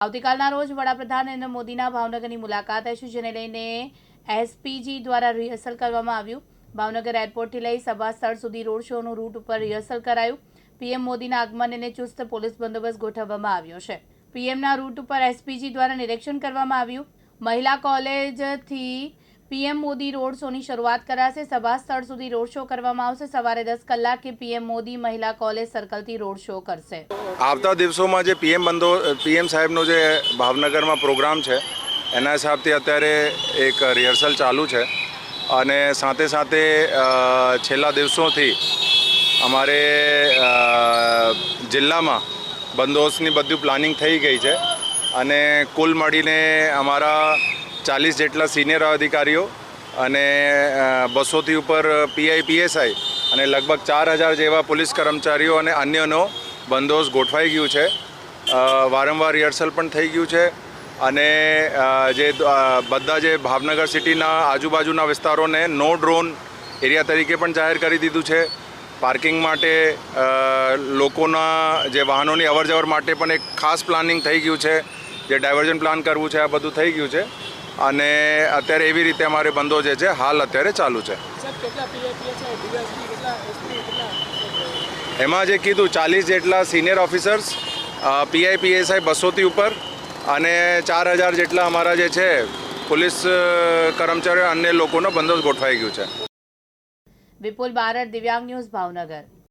આવતીકાલના રોજ વડાપ્રધાન નરેન્દ્ર મોદીના ભાવનગરની મુલાકાત હશે, જેને લઈને એસપીજી દ્વારા રિહર્સલ કરવામાં આવ્યું। ભાવનગર એરપોર્ટથી લઈ સભા સ્થળ સુધી રોડ શોનું રૂટ ઉપર રિહર્સલ કરાયું। પીએમ મોદીના આગમનને ચુસ્ત પોલીસ બંદોબસ્ત ગોઠવવામાં આવ્યો છે। પીએમના રૂટ ઉપર એસપીજી દ્વારા નિરીક્ષણ કરવામાં આવ્યું। મહિલા કોલેજથી પીએમ મોદી રોડ શોની શરૂઆત કરાશે। સભા સ્થળ સુધી રોડ શો કરવામાં આવશે। સવારે 10 કલાકે પીએમ મોદી મહિલા કોલેજ સર્કલથી રોડ શો કરશે। આવતા દિવસોમાં જે પીએમ સાહેબનો જે ભાવનગરમાં પ્રોગ્રામ છે એના હિસાબથી અત્યારે એક રિહર્સલ ચાલુ છે અને સાથે સાથે છેલ્લા દિવસોથી અમારે જિલ્લામાં બંદોબસ્તની બધું પ્લાનિંગ થઈ ગઈ છે અને કુલ મળીને અમારા 40 જેટલા સિનિયર અધિકારીઓ અને 200થી ઉપર પીઆઈ પીએસઆઈ અને લગભગ 4000 જેવા પોલીસ કર્મચારીઓ અને અન્યનો બંદોબસ્ત ગોઠવાઈ ગયું છે। વારંવાર રિહર્સલ પણ થઈ ગયું છે અને જે બધા જે ભાવનગર સિટીના આજુબાજુના વિસ્તારોને નો ડ્રોન એરિયા તરીકે પણ જાહેર કરી દીધું છે। પાર્કિંગ માટે લોકોના જે વાહનોની અવરજવર માટે પણ એક ખાસ પ્લાનિંગ થઈ ગયું છે। જે ડાયવર્ઝન પ્લાન કરવું છે આ બધું થઈ ગયું છે અને અત્યારે એવી રીતે અમારે બંદો જે છે હાલ અત્યારે ચાલુ છે। એમાં જે કીધું 40 જેટલા સિનિયર ઓફિસર્સ, પીઆઈ પીએસઆઈ 200થી ઉપર અને 4000 જેટલા અમારા જે છે પોલીસ કર્મચારીઓ અન્ય લોકોનો બંદોબસ્ત ગોઠવાઈ ગયું છે। વિપુલ બારડ, દિવ્યાંગ ન્યૂઝ, ભાવનગર।